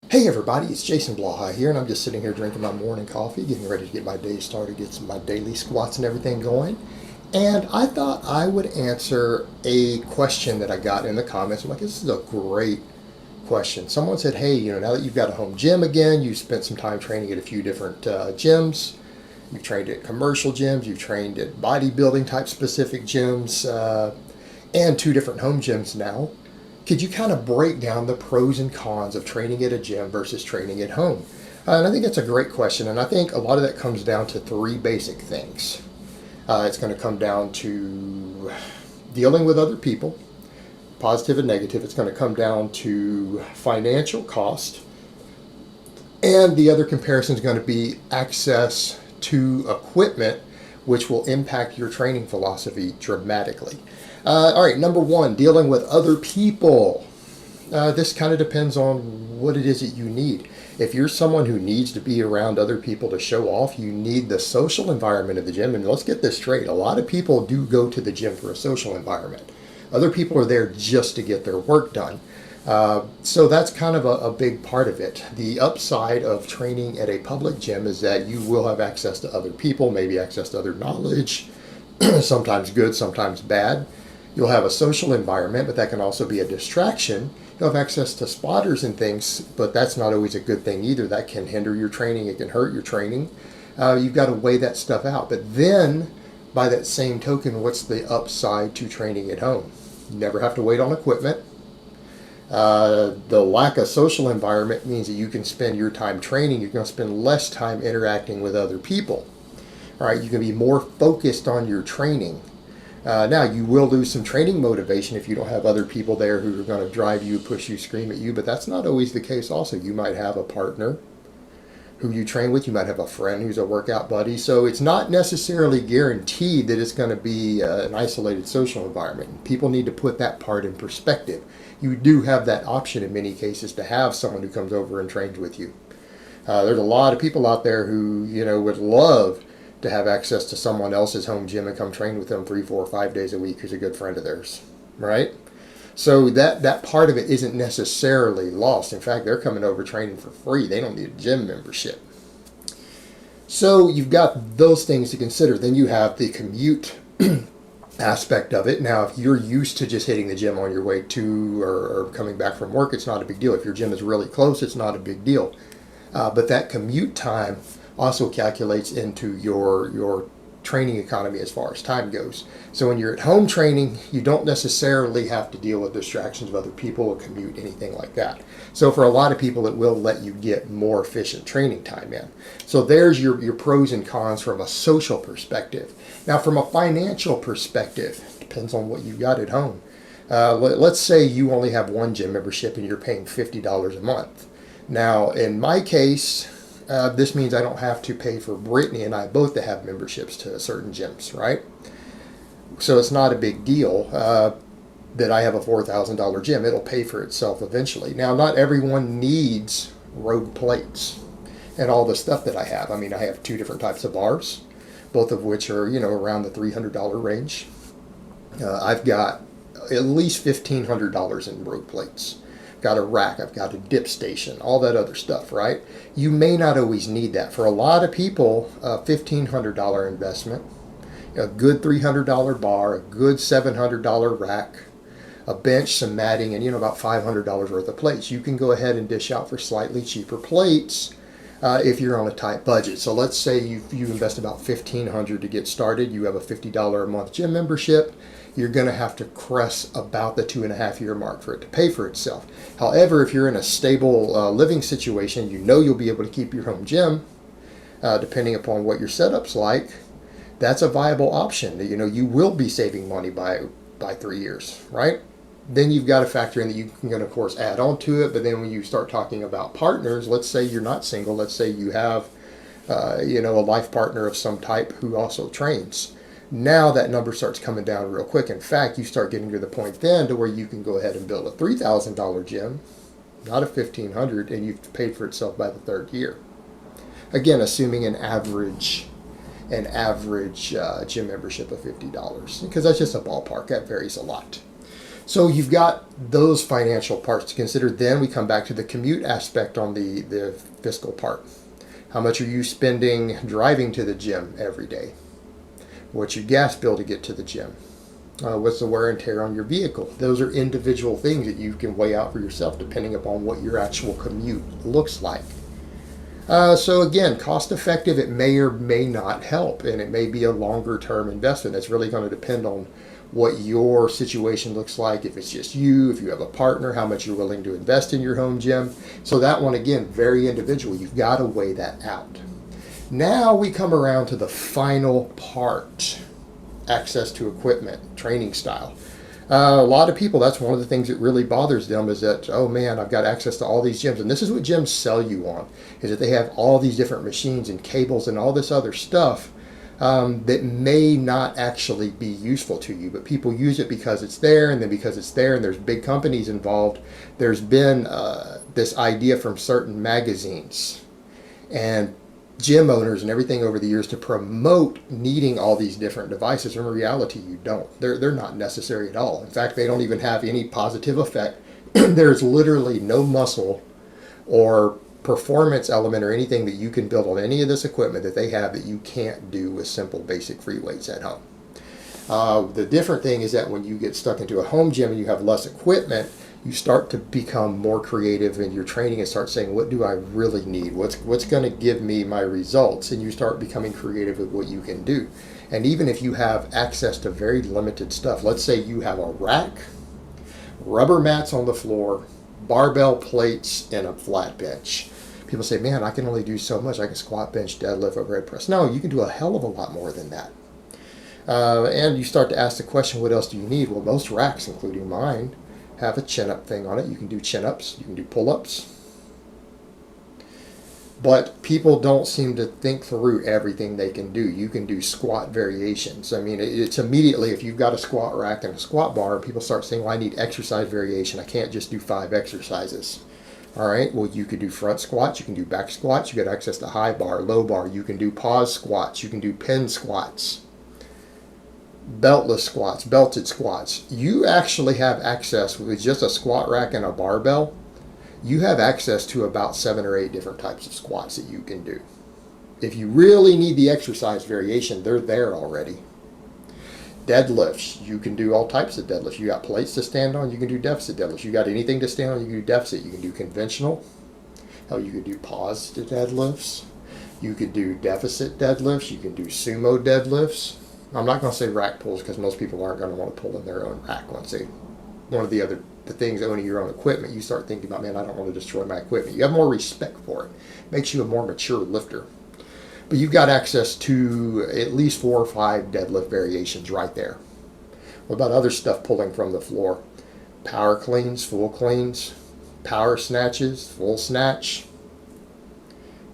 Hey everybody, it's Jason Blaha here, and I'm just sitting here drinking my morning coffee, getting ready to get my day started, get some my daily squats and everything going. And I thought I would answer a question that I got in the comments. I'm like, this is a great question. Someone said, hey, now that you've got a home gym again, you spent some time training at a few different gyms. You've trained at commercial gyms, you've trained at bodybuilding type specific gyms, and two different home gyms now. Could you kind of break down the pros and cons of training at a gym versus training at home? And I think that's a great question. And I think a lot of that comes down to three basic things. It's going to come down to dealing with other people, positive and negative. It's going to come down to financial cost. And the other comparison is going to be access to equipment, which will impact your training philosophy dramatically. All right, number one, dealing with other people. This kind of depends on what it is that you need. If you're someone who needs to be around other people to show off, you need the social environment of the gym. And let's get this straight. A lot of people do go to the gym for a social environment. Other people are there just to get their work done. So that's kind of a big part of it. The upside of training at a public gym is that you will have access to other people, maybe access to other knowledge, sometimes good, sometimes bad. You'll have a social environment, but that can also be a distraction. You'll have access to spotters and things, but that's not always a good thing either. That can hinder your training. It can hurt your training. You've got to weigh that stuff out. But then, by that same token, what's the upside to training at home? You never have to wait on equipment. The lack of social environment means that you can spend your time training. You're going to spend less time interacting with other people. All right, you can be more focused on your training. Now, you will lose some training motivation if you don't have other people there who are going to drive you, push you, scream at you, but that's not always the case also. You might have a partner who you train with. You might have a friend who's a workout buddy. So it's not necessarily guaranteed that it's going to be an isolated social environment. People need to put that part in perspective. You do have that option in many cases to have someone who comes over and trains with you. There's a lot of people out there who, would love to have access to someone else's home gym and come train with them 3, 4, 5 days a week who's a good friend of theirs, right? So that part of it isn't necessarily lost. In fact, they're coming over training for free. They don't need a gym membership. So you've got those things to consider. Then you have the commute aspect of it. Now, if you're used to just hitting the gym on your way to or coming back from work, it's not a big deal. If your gym is really close, it's not a big deal. But that commute time also calculates into your training economy as far as time goes. So when you're at home training, you don't necessarily have to deal with distractions of other people, a commute, anything like that. So for a lot of people, it will let you get more efficient training time in. So there's your pros and cons from a social perspective. Now from a financial perspective, depends on what you've got at home. Let's say you only have one gym membership and you're paying $50 a month. Now in my case, this means I don't have to pay for Brittany and I both to have memberships to certain gyms, right? So it's not a big deal that I have a $4,000 gym. It'll pay for itself eventually. Now, not everyone needs rogue plates and all the stuff that I have. I mean, I have two different types of bars, both of which are, around the $300 range. I've got at least $1,500 in rogue plates. Got a rack, I've got a dip station, all that other stuff, right? You may not always need that. For a lot of people, a $1,500 investment, a good $300 bar, a good $700 rack, a bench, some matting, and about $500 worth of plates. You can go ahead and dish out for slightly cheaper plates if you're on a tight budget. So let's say you invest about $1,500 to get started. You have a $50 a month gym membership. You're going to have to crest about the 2.5-year mark for it to pay for itself. However, if you're in a stable living situation, you'll be able to keep your home gym, depending upon what your setup's like. That's a viable option. You will be saving money by 3 years, right? Then you've got to factor in that you can, of course, add on to it. But then when you start talking about partners, let's say you're not single. Let's say you have, a life partner of some type who also trains. Now that number starts coming down real quick. In fact, you start getting to the point then to where you can go ahead and build a $3,000 gym, not a $1,500, and you've paid for itself by the third year. Again, assuming an average gym membership of $50, because that's just a ballpark. That varies a lot. So you've got those financial parts to consider. Then we come back to the commute aspect on the fiscal part. How much are you spending driving to the gym every day? What's your gas bill to get to the gym? What's the wear and tear on your vehicle? Those are individual things that you can weigh out for yourself depending upon what your actual commute looks like. So again, cost effective, it may or may not help, and it may be a longer term investment. It's really going to depend on what your situation looks like. If it's just you, if you have a partner, how much you're willing to invest in your home gym. So that one, again, very individual. You've got to weigh that out. Now we come around to the final part, access to equipment, training style. A lot of people, that's one of the things that really bothers them is that, oh man, I've got access to all these gyms. And this is what gyms sell you on, is that they have all these different machines and cables and all this other stuff that may not actually be useful to you. But people use it because it's there, and then because it's there and there's big companies involved, there's been this idea from certain magazines and gym owners and everything over the years to promote needing all these different devices. In reality, you don't. They're not necessary at all. In fact, they don't even have any positive effect. There's literally no muscle or performance element or anything that you can build on any of this equipment that they have that you can't do with simple basic free weights at home. The different thing is that when you get stuck into a home gym and you have less equipment, you start to become more creative in your training and start saying, what do I really need? What's going to give me my results? And you start becoming creative with what you can do. And even if you have access to very limited stuff, let's say you have a rack, rubber mats on the floor, barbell plates, and a flat bench. People say, man, I can only do so much. I can squat, bench, deadlift, overhead press. No, you can do a hell of a lot more than that. And you start to ask the question, what else do you need? Well, most racks, including mine, have a chin-up thing on it. You can do chin-ups, you can do pull-ups. But people don't seem to think through everything they can do. You can do squat variations. I mean, it's immediately, if you've got a squat rack and a squat bar, people start saying, well, I need exercise variation. I can't just do 5 exercises. All right, well, you could do front squats, you can do back squats, you get access to high bar, low bar, you can do pause squats, you can do pin squats, beltless squats, belted squats. You actually have access with just a squat rack and a barbell. You have access to about 7 or 8 different types of squats that you can do. If you really need the exercise variation, they're there already. Deadlifts, you can do all types of deadlifts. You got plates to stand on, you can do deficit deadlifts. You got anything to stand on, you can do deficit. You can do conventional. Hell, you could do pause deadlifts. You could do deficit deadlifts. You can do sumo deadlifts. I'm not going to say rack pulls because most people aren't going to want to pull in their own rack. Once they, one of the things, owning your own equipment, you start thinking about, man, I don't want to destroy my equipment. You have more respect for it. Makes you a more mature lifter. But you've got access to at least 4 or 5 deadlift variations right there. What about other stuff pulling from the floor? Power cleans, full cleans, power snatches, full snatch,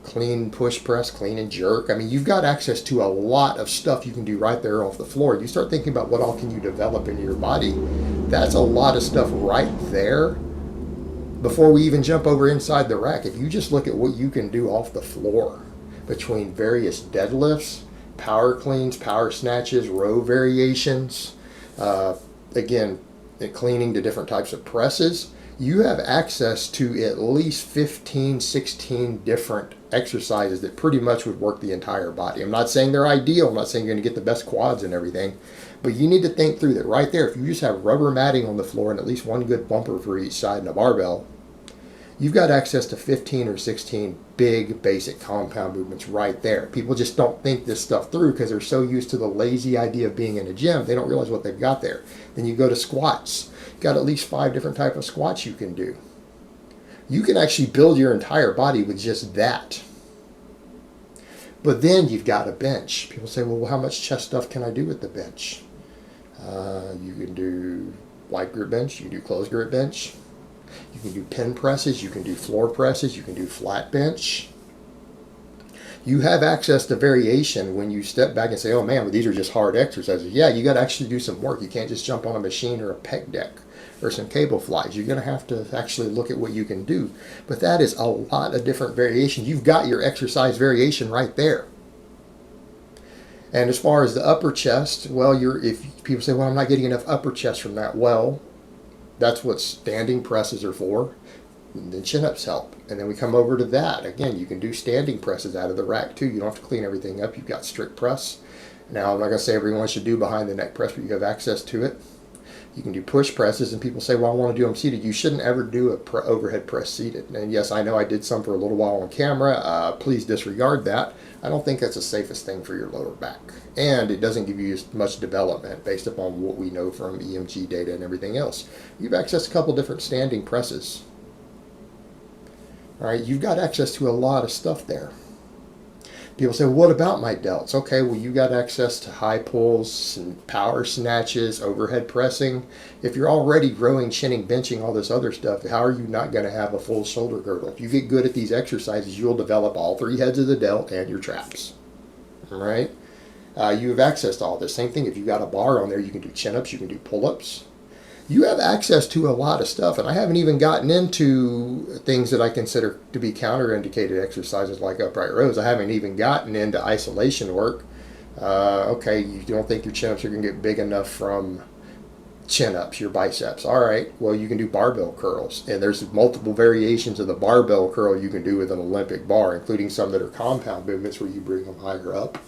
clean push press, clean and jerk. I mean, you've got access to a lot of stuff you can do right there off the floor. You start thinking about what all can you develop in your body. That's a lot of stuff right there before we even jump over inside the rack. If you just look at what you can do off the floor between various deadlifts, power cleans, power snatches, row variations, again, cleaning to different types of presses, you have access to at least 15, 16 different exercises that pretty much would work the entire body. I'm not saying they're ideal. I'm not saying you're going to get the best quads and everything, but you need to think through that right there. If you just have rubber matting on the floor and at least one good bumper for each side and a barbell, you've got access to 15 or 16 big basic compound movements right there. People just don't think this stuff through because they're so used to the lazy idea of being in a gym, they don't realize what they've got there. Then you go to squats. You've got at least 5 different types of squats you can do. You can actually build your entire body with just that. But then you've got a bench. People say, well, how much chest stuff can I do with the bench? You can do wide grip bench, you can do closed grip bench. You can do pin presses, you can do floor presses, you can do flat bench. You have access to variation when you step back and say, oh man, well, these are just hard exercises. Yeah, you got to actually do some work. You can't just jump on a machine or a pec deck or some cable flies. You're going to have to actually look at what you can do. But that is a lot of different variations. You've got your exercise variation right there. And as far as the upper chest, well, if people say, well, I'm not getting enough upper chest from that. Well, That's what standing presses are for. And then chin-ups help. And then we come over to that. Again, you can do standing presses out of the rack too. You don't have to clean everything up. You've got strict press. Now, I'm not going to say everyone should do behind the neck press, but you have access to it. You can do push presses, and people say, well, I want to do them seated. You shouldn't ever do a overhead press seated. And yes, I know I did some for a little while on camera. Please disregard that. I don't think that's the safest thing for your lower back. And it doesn't give you as much development based upon what we know from EMG data and everything else. You have access to a couple different standing presses. All right, you've got access to a lot of stuff there. People say, well, what about my delts? Okay, well, you got access to high pulls and power snatches, overhead pressing. If you're already rowing, chinning, benching, all this other stuff, how are you not going to have a full shoulder girdle? If you get good at these exercises, you'll develop all three heads of the delt and your traps. All right? You have access to all this. Same thing, if you've got a bar on there, you can do chin-ups, you can do pull-ups. You have access to a lot of stuff, and I haven't even gotten into things that I consider to be counterindicated exercises like upright rows. I haven't even gotten into isolation work. Okay, you don't think your chin-ups are going to get big enough from chin-ups, your biceps. All right, well, you can do barbell curls, and there's multiple variations of the barbell curl you can do with an Olympic bar, including some that are compound movements where you bring them higher up.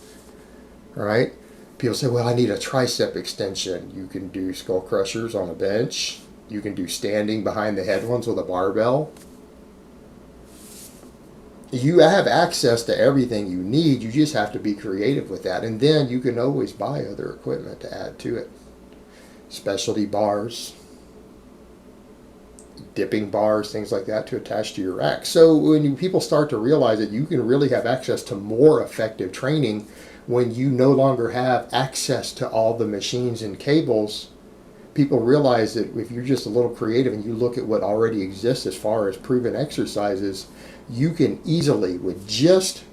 All right. People say, well, I need a tricep extension. You can do skull crushers on a bench. You can do standing behind the head ones with a barbell. You have access to everything you need. You just have to be creative with that. And then you can always buy other equipment to add to it. Specialty bars, dipping bars, things like that to attach to your rack. So when people start to realize that you can really have access to more effective training when you no longer have access to all the machines and cables, people realize that if you're just a little creative and you look at what already exists as far as proven exercises, you can easily, with just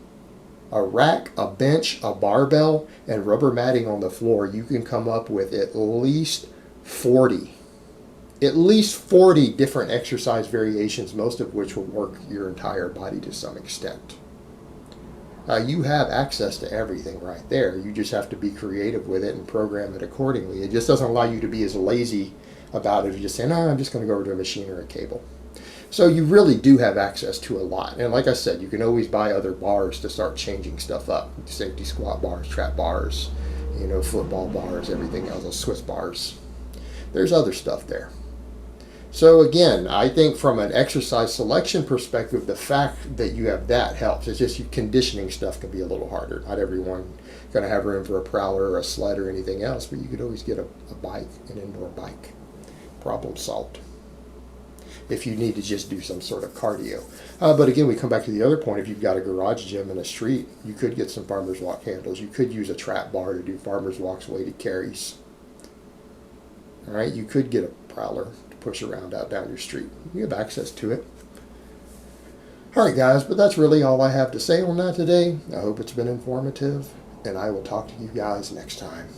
a rack, a bench, a barbell, and rubber matting on the floor, you can come up with at least 40 different exercise variations, most of which will work your entire body to some extent. You have access to everything right there. You just have to be creative with it and program it accordingly. It just doesn't allow you to be as lazy about it as just saying, no, I'm just going to go over to a machine or a cable. So you really do have access to a lot. And like I said, you can always buy other bars to start changing stuff up. Safety squat bars, trap bars, football bars, everything else, those Swiss bars. There's other stuff there. So again, I think from an exercise selection perspective, the fact that you have that helps. It's just conditioning stuff can be a little harder. Not everyone going to have room for a prowler or a sled or anything else, but you could always get a bike, an indoor bike. Problem solved. If you need to just do some sort of cardio. But again, we come back to the other point. If you've got a garage gym in a street, you could get some farmer's walk handles. You could use a trap bar to do farmer's walks, weighted carries. All right, you could get a prowler to push around out down your street. You have access to it. All right, guys, but that's really all I have to say on that today. I hope it's been informative, and I will talk to you guys next time.